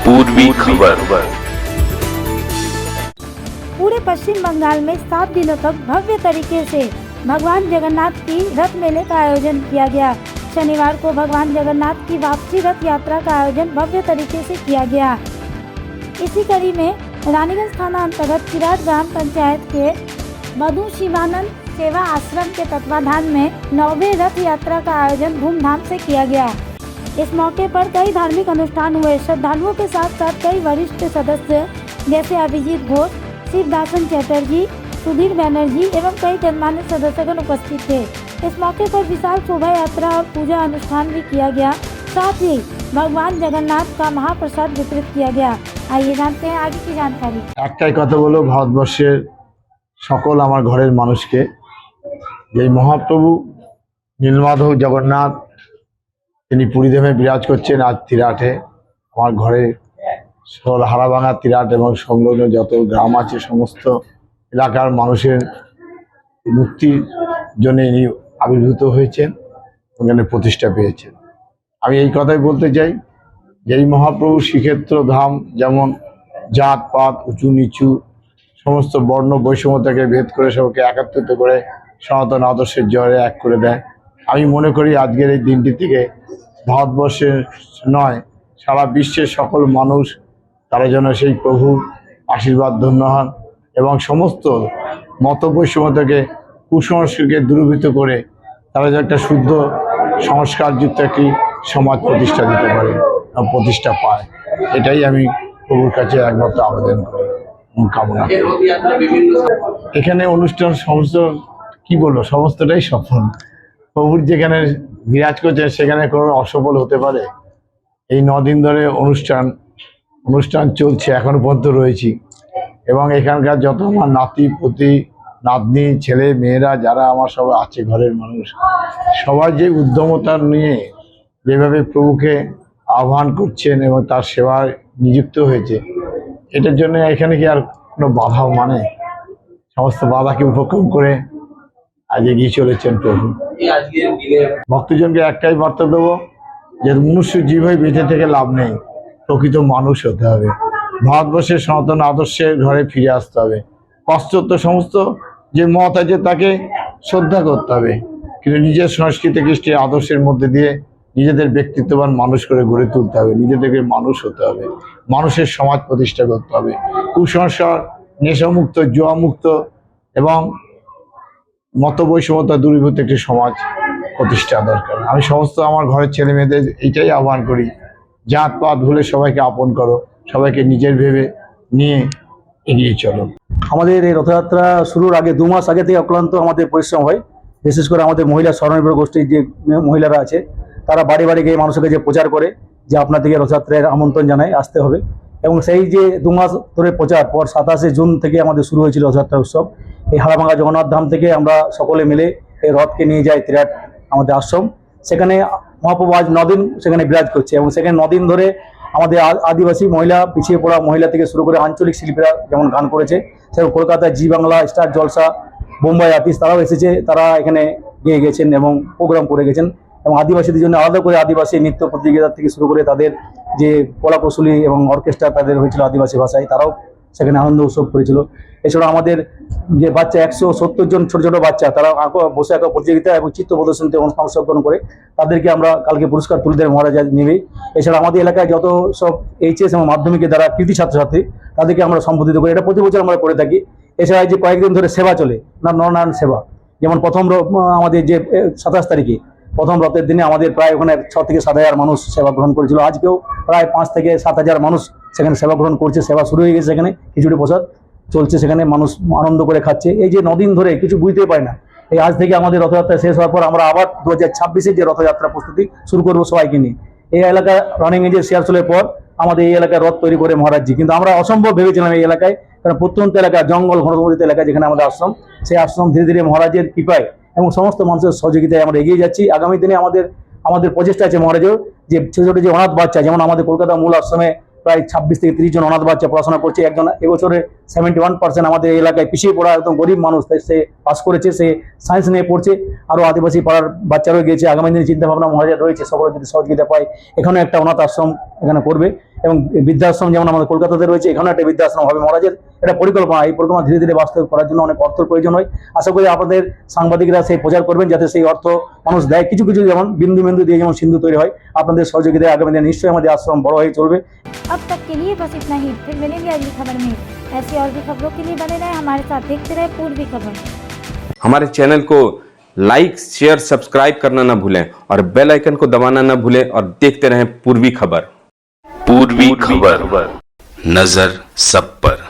पूर्वी खबर। पूरे पश्चिम बंगाल में 7 दिनों तक भव्य तरीके से भगवान जगन्नाथ की रथ मेले का आयोजन किया गया। शनिवार को भगवान जगन्नाथ की वापसी रथ यात्रा का आयोजन भव्य तरीके से किया गया। इसी कड़ी में रानीगंज थाना अंतर्गत चिराट ग्राम पंचायत के मधु शिवानंद सेवा आश्रम के तत्वाधान में 9वें रथ यात्रा का आयोजन धूमधाम से किया गया। इस मौके पर कई धार्मिक अनुष्ठान हुए। श्रद्धालुओं के साथ साथ कई वरिष्ठ सदस्य जैसे अभिजीत घोष, शिवदासन चटर्जी, सुधीर बनर्जी एवं कई गणमान्य सदस्यगण उपस्थित थे। इस मौके पर विशाल शोभा यात्रा और पूजा अनुष्ठान भी किया गया। साथ ही भगवान जगन्नाथ का महाप्रसाद वितरित किया गया। आइए जानते हैं आगे की जानकारी। একটাই কথা বলো, ভারতবর্ষের সকল আমার ঘরের মানুষকে যে মহাপ্রভু নীলমাধব জগন্নাথ তিনি পুরীধামে বিরাজ করছেন। আজ তিরাটে আমার ঘরে সকল হারাভাঙা তিরাট এবং সংলগ্ন যত গ্রাম আছে সমস্ত এলাকার মানুষের মুক্তির জন্য ইনি আবির্ভূত হয়েছেন, ওখানে প্রতিষ্ঠা পেয়েছেন। আমি এই কথাই বলতে চাই যে এই মহাপ্রভু শ্রীক্ষেত্র ধাম যেমন জাত পাত উঁচু নিচু সমস্ত বর্ণ বৈষম্যতাকে ভেদ করে সবকে একাত্রিত করে সনাতন আদর্শের জয়ে এক করে দেয়। আমি মনে করি আজকের এই দিনটি থেকে ভারতবর্ষের নয় সারা বিশ্বের সকল মানুষ তারা যেন সেই প্রভুর আশীর্বাদ ধন্য হন এবং সমস্ত মত বৈষম্যতাকে কুসংস্কারকে দূরীভূত করে তারা যেন একটা শুদ্ধ সংস্কারযুক্ত একটি সমাজ প্রতিষ্ঠা দিতে পারে, প্রতিষ্ঠা পায়। এটাই আমি প্রভুর কাছে একমাত্র আবেদন করি এবং কামনা করি। এখানে অনুষ্ঠান সমস্ত কি বলবো, সমস্তটাই সফল। প্রভুর যেখানে বিরাজ করছেন সেখানে কোনো অসফল হতে পারে? এই 9 দিন ধরে অনুষ্ঠান চলছে, এখনো পর্যন্ত রয়েছি এবং এখানকার যত আমার নাতি পুতি নাতনি ছেলে মেয়েরা যারা আমার সবাই আছে ঘরের মানুষ সবার যে উদ্যমতা নিয়ে যেভাবে প্রভুকে আহ্বান করছেন এবং তার সেবায় নিযুক্ত হয়েছে, এটার জন্য এখানে কি আর কোনো বাধা মানে সমস্ত বাধাকে উপক্রম করে আজ এগিয়ে চলেছেন প্রভু। ভক্তজনকে একটাই বার্তা দেবো যে মনুষ্য জীব হয়ে বেঁচে থেকে লাভ নেই, প্রকৃত মানুষ হতে হবে। ভারতবর্ষের সনাতন আদর্শের ঘরে ফিরে আসতে হবে। পাশ্চাত্য সমস্ত যে মত আছে তাকে শ্রদ্ধা করতে হবে, কিন্তু নিজের সংস্কৃতি কৃষ্টি আদর্শের মধ্যে দিয়ে নিজেদের ব্যক্তিত্ববান মানুষ করে গড়ে তুলতে হবে। নিজেদেরকে মানুষ হতে হবে, মানুষের সমাজ প্রতিষ্ঠা করতে হবে। কুসংস্কার, নেশামুক্ত, জুয়ামুক্ত এবং মত বৈষম্যতা দূরীভূত একটি সমাজ প্রতিষ্ঠা দরকার। আমি সমস্ত আমার ঘরের ছেলে মেয়েদের এইটাই আহ্বান করি, জাত পাত ভুলে সবাইকে আপন করো, সবাইকে নিজের ভেবে নিয়ে এগিয়ে চলো। আমাদের এই রথযাত্রা শুরুর আগে 2 মাস আগে থেকে অক্লান্ত আমাদের পরিশ্রম হয়। বিশেষ করে আমাদের মহিলা স্বনির্ভর গোষ্ঠীর যে মহিলারা আছে তারা বাড়ি বাড়ি গিয়ে মানুষকে যে প্রচার করে যে আপনাদেরকে রথযাত্রার আমন্ত্রণ জানায় আসতে হবে, এবং সেই যে 2 মাস ধরে প্রচার পর 27শে জুন থেকে আমাদের শুরু হয়েছিল রথযাত্রা উৎসব। এই হাড়াভাঙা জগন্নাথ ধাম থেকে আমরা সকলে মিলে এই রথকে নিয়ে যাই তিরাট আমাদের আশ্রম। সেখানে মহাপ্রভু আজ 9 দিন সেখানে বিরাজ করছে এবং সেখানে 9 দিন ধরে আমাদের আদিবাসী মহিলা, পিছিয়ে পড়া মহিলা থেকে শুরু করে আঞ্চলিক শিল্পীরা যেমন গান করেছে, সেরকম কলকাতায় জি বাংলা, স্টার জলসা, বোম্বাই আর্টিস্ট তারাও এসেছে, তারা এখানে গিয়ে গেছেন এবং প্রোগ্রাম করে গেছেন। এবং আদিবাসীদের জন্য আলাদা করে আদিবাসী নৃত্য প্রতিযোগিতা থেকে শুরু করে তাদের যে কলাকৌশলী এবং অর্কেস্ট্রা তাদের হয়েছিল আদিবাসী ভাষায়, তারাও সেখানে আনন্দ উৎসব করেছিল। এছাড়া আমাদের যে বাচ্চা 170 জন ছোট ছোট বাচ্চা তারা বসে আঁকা প্রতিযোগিতা এবং চিত্র প্রদর্শনীতে অংশগ্রহণ করে, তাদেরকে আমরা কালকে পুরস্কার তুলে দেয় মহারাজ নেবে। এছাড়া আমাদের এলাকায় যত সব এইচএস এবং মাধ্যমিকের দ্বারা কৃতি ছাত্রছাত্রী তাদেরকে আমরা সম্বোধিত করি, এটা প্রতি বছর আমরা করে থাকি। এছাড়া যে কয়েকদিন ধরে সেবা চলে না, নরনারায়ণ সেবা, যেমন প্রথম আমাদের যে 27 তারিখে প্রথম রথের দিনে আমাদের প্রায় ওখানে 6 থেকে 7 হাজার মানুষ সেবা গ্রহণ করেছিল। আজকেও প্রায় 5 থেকে 7 হাজার মানুষ সেখানে সেবা গ্রহণ করছে। সেবা শুরু হয়ে গেছে, সেখানে খিচুড়ি প্রসাদ চলছে, সেখানে মানুষ আনন্দ করে খাচ্ছে। এই যে 9 দিন ধরে কিছু বুঝতে পারে না, এই আজ থেকে আমাদের রথযাত্রা শেষ হওয়ার পর আমরা আবার 2026-এর যে রথযাত্রা প্রস্তুতি শুরু করবো সবাইকে নিয়ে। এই এলাকা রানিং এজের শেয়ার চলের পর আমাদের এই এলাকায় রথ তৈরি করে মহারাজজি, কিন্তু আমরা অসম্ভব ভেবেছিলাম এই এলাকায়, কারণ প্রত্যন্ত এলাকা জঙ্গল ঘনবসতিত এলাকা যেখানে আমাদের আশ্রম, সেই আশ্রম ধীরে ধীরে মহারাজের কৃপায় এবং সমস্ত মানুষের সহযোগিতায় আমরা এগিয়ে যাচ্ছি। আগামী দিনে আমাদের প্রচেষ্টা আছে মহারাজের যে ছোট ছোট যে অনাথ বাচ্চা, যেমন আমাদের কলকাতা মূল আশ্রমে প্রায় 26 থেকে 30 জন অনাথ বাচ্চা পড়াশোনা করছে। একজন এবছরে 71% আমাদের এলাকায় পিছিয়ে পড়া একদম গরিব মানুষ, তাই সে পাস করেছে, সে সায়েন্স নিয়ে পড়ছে। আরও আদিবাসী পাড়ার বাচ্চারাও গিয়েছে, আগামী দিনে চিন্তা ভাবনা মহারাজা রয়েছে, সকলে যদি সহযোগিতা পায় এখানে একটা অনাথ আশ্রম এখানে করবে, এবং বৃদ্ধাশ্রম যেমন আমাদের কলকাতাতে রয়েছে এখানে একটা বৃদ্ধাশ্রম হবে মহারাজের। এটা পরিকল্পনা, এই পরিকল্পনা ধীরে ধীরে বাস্তব করার জন্য অনেক অর্থের প্রয়োজন হয়। আশা করি আপনাদের সাংবাদিকরা সেই প্রচার করবেন যাতে সেই অর্থ মানুষ দেয়, কিছু কিছু যেমন বিন্দু বিন্দু দিয়ে যেমন সিন্ধু তৈরি হয়। আপনাদের সহযোগিতায় আগামী দিনে নিশ্চয়ই আমাদের আশ্রম বড় হয়ে চলবে। अब तक के लिए बस इतना ही, फिर मिलेंगे अगली खबर में। ऐसी और भी खबरों के लिए बने रहें हमारे साथ, देखते रहे पूर्वी खबर। हमारे चैनल को लाइक शेयर सब्सक्राइब करना ना भूलें और बेल आइकन को दबाना ना भूलें और देखते रहें पूर्वी खबर। पूर्वी खबर, नजर सब पर।